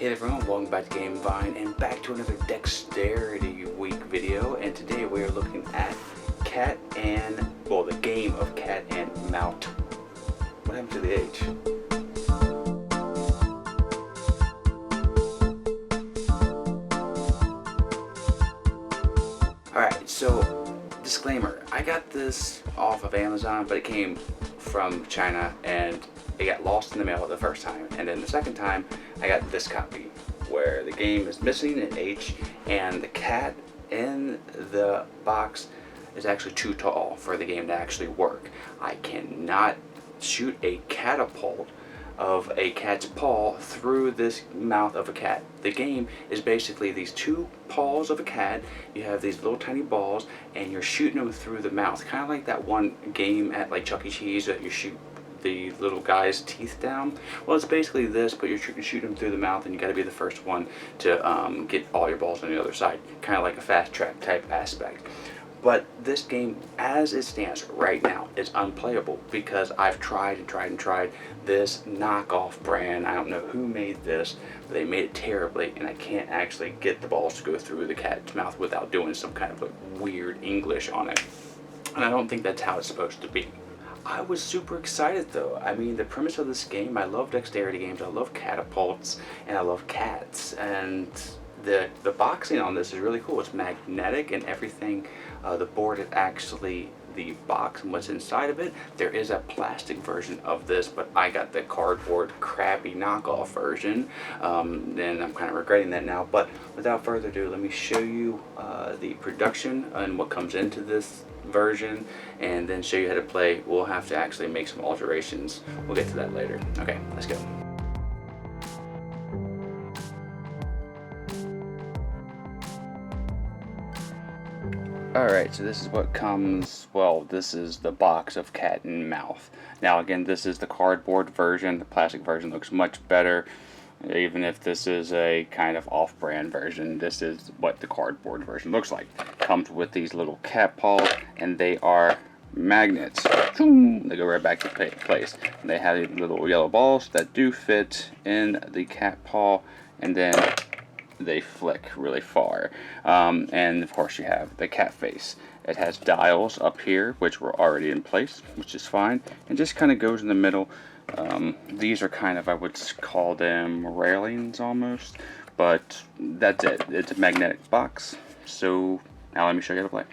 Hey everyone, welcome back to Game Vine and back to another Dexterity Week video. And today we are looking at the game of cat and mouse. What happened to the H? Alright, so disclaimer, I got this off of Amazon, but it came from China and it got lost in the mail the first time. And then the second time, I got this copy where the game is missing an H and the cat in the box is actually too tall for the game to actually work. I cannot shoot a catapult of a cat's paw through this mouth of a cat. The game is basically these two paws of a cat. You have these little tiny balls and you're shooting them through the mouth. Kind of like that one game at like Chuck E. Cheese that you shoot the little guy's teeth down. Well, it's basically this, but you're shooting them through the mouth and you got to be the first one to get all your balls on the other side. Kind of like a fast track type aspect. But this game, as it stands right now, is unplayable because I've tried and tried and tried this knockoff brand. I don't know who made this, but they made it terribly, and I can't actually get the balls to go through the cat's mouth without doing some kind of like weird English on it. And I don't think that's how it's supposed to be. I was super excited though. I mean, the premise of this game, I love dexterity games, I love catapults, and I love cats, and the boxing on this is really cool. It's magnetic and everything. The board is actually the box and what's inside of it. There is a plastic version of this, but I got the cardboard crappy knockoff version, and I'm kind of regretting that now. But without further ado, let me show you the production and what comes into this version, and then show you how to play. We'll have to actually make some alterations. We'll get to that later. Okay, let's go. Alright, so this is what comes, well, this is the box of cat and mouth. Now again, this is the cardboard version. The plastic version looks much better. Even if this is a kind of off-brand version, this is what the cardboard version looks like. Comes with these little cat paws, and they are magnets. They go right back to place. They have these little yellow balls that do fit in the cat paw, and then they flick really far. And of course you have the cat face. It has dials up here, which were already in place, which is fine, and just kind of goes in the middle. These are kind of, I would call them railings almost, but that's it. It's a magnetic box. So now let me show you how to play.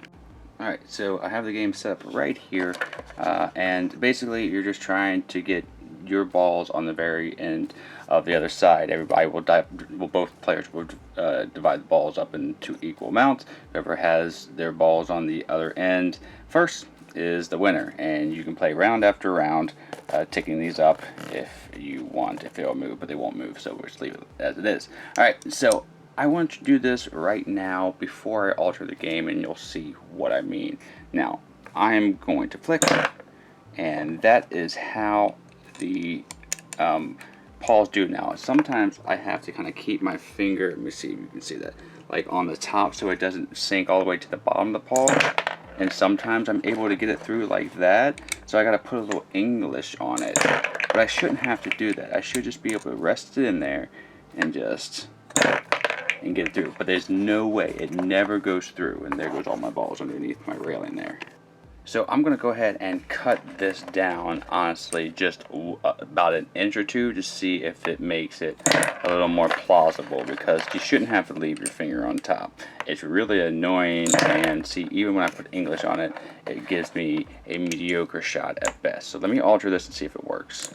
Alright, so I have the game set up right here, and basically you're just trying to get your balls on the very end of the other side. Everybody will both players will divide the balls up into equal amounts. Whoever has their balls on the other end first is the winner, and you can play round after round, ticking these up if you want, if they'll move, but they won't move, so we'll just leave it as it is. Alright, so I want to do this right now before I alter the game, and you'll see what I mean. Now, I'm going to flick, and that is how the paws do now. Sometimes I have to kind of keep my finger, let me see if you can see that, like on the top so it doesn't sink all the way to the bottom of the paw. And sometimes I'm able to get it through like that, so I gotta put a little English on it. But I shouldn't have to do that. I should just be able to rest it in there and just get it through. But there's no way, it never goes through, and there goes all my balls underneath my railing there. So I'm going to go ahead and cut this down, honestly, just about an inch or two to see if it makes it a little more plausible, because you shouldn't have to leave your finger on top. It's really annoying, and see, even when I put English on it, it gives me a mediocre shot at best. So let me alter this and see if it works.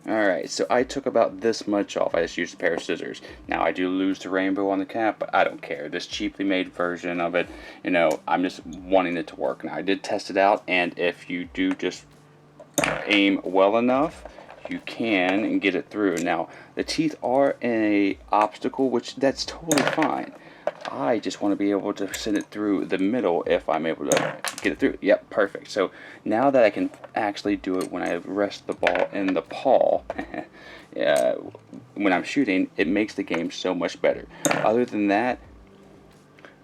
Alright, so I took about this much off. I just used a pair of scissors. Now I do lose the rainbow on the cap, but I don't care. This cheaply made version of it, you know, I'm just wanting it to work. Now I did test it out, and if you do just aim well enough, you can get it through. Now the teeth are an obstacle, which that's totally fine. I just want to be able to send it through the middle if I'm able to get it through. Yep, perfect. So now that I can actually do it when I rest the ball in the paw, when I'm shooting, it makes the game so much better. Other than that,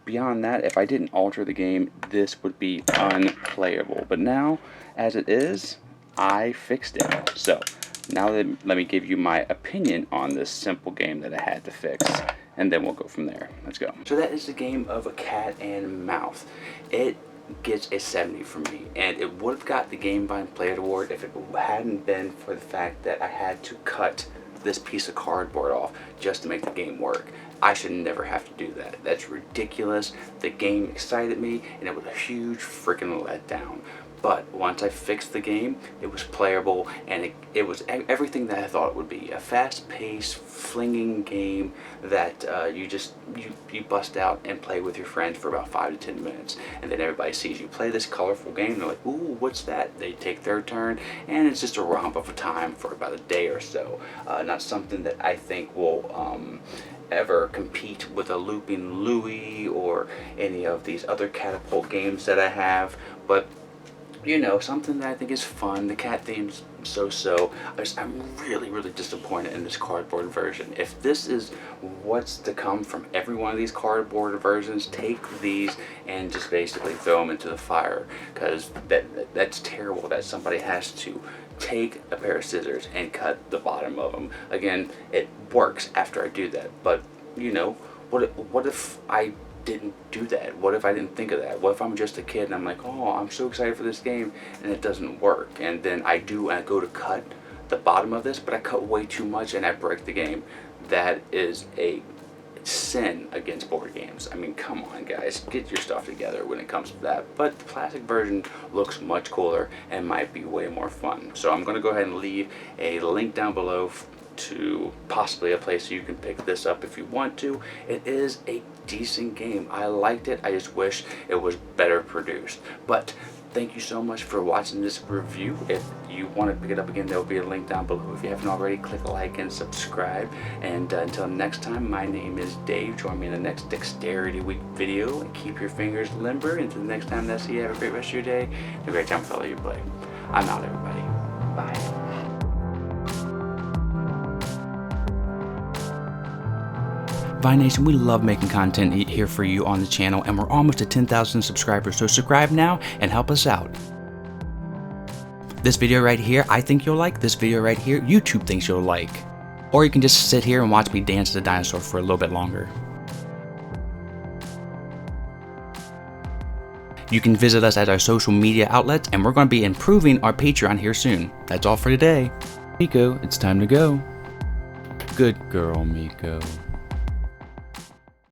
beyond that, if I didn't alter the game, this would be unplayable. But now, as it is, I fixed it. So Now let me give you my opinion on this simple game that I had to fix, and then we'll go from there. Let's go. So that is the game of a cat and mouse. It gets a 70 from me, and it would have got the Game Vine Play It Award if it hadn't been for the fact that I had to cut this piece of cardboard off just to make the game work. I should never have to do that. That's ridiculous. The game excited me, and it was a huge freaking letdown. But once I fixed the game, it was playable, and it was everything that I thought it would be. A fast-paced, flinging game that you bust out and play with your friends for about 5 to 10 minutes. And then everybody sees you play this colorful game, and they're like, ooh, what's that? They take their turn, and it's just a romp of a time for about a day or so. Not something that I think will ever compete with a Looping Louie or any of these other catapult games that I have, but you know, something that I think is fun. The cat theme's so-so. I'm really disappointed in this cardboard version. If this is what's to come from every one of these cardboard versions, take these and just basically throw them into the fire, because that's terrible that somebody has to take a pair of scissors and cut the bottom of them. Again, it works after I do that, but you know, what if I didn't do that? What if I didn't think of that? What if I'm just a kid and I'm like, oh, I'm so excited for this game, and it doesn't work, and then I go to cut the bottom of this, but I cut way too much and I break the game? That is a sin against board games. I mean, come on guys, get your stuff together when it comes to that. But the plastic version looks much cooler and might be way more fun. So I'm going to go ahead and leave a link down below to possibly a place you can pick this up if you want to. It is a decent game. I liked it. I just wish it was better produced. But thank you so much for watching this review. If you want to pick it up again, there will be a link down below. If you haven't already, click like and subscribe. And until next time, my name is Dave. Join me in the next Dexterity Week video, and keep your fingers limber. Until the next time, that's you. Have a great rest of your day. Have a great time with all you play. I'm out, everybody. Bye. Vine Nation, we love making content here for you on the channel, and we're almost at 10,000 subscribers, so subscribe now and help us out. This video right here, I think you'll like. This video right here, YouTube thinks you'll like. Or you can just sit here and watch me dance as a dinosaur for a little bit longer. You can visit us at our social media outlets, and we're going to be improving our Patreon here soon. That's all for today. Miko, it's time to go. Good girl, Miko.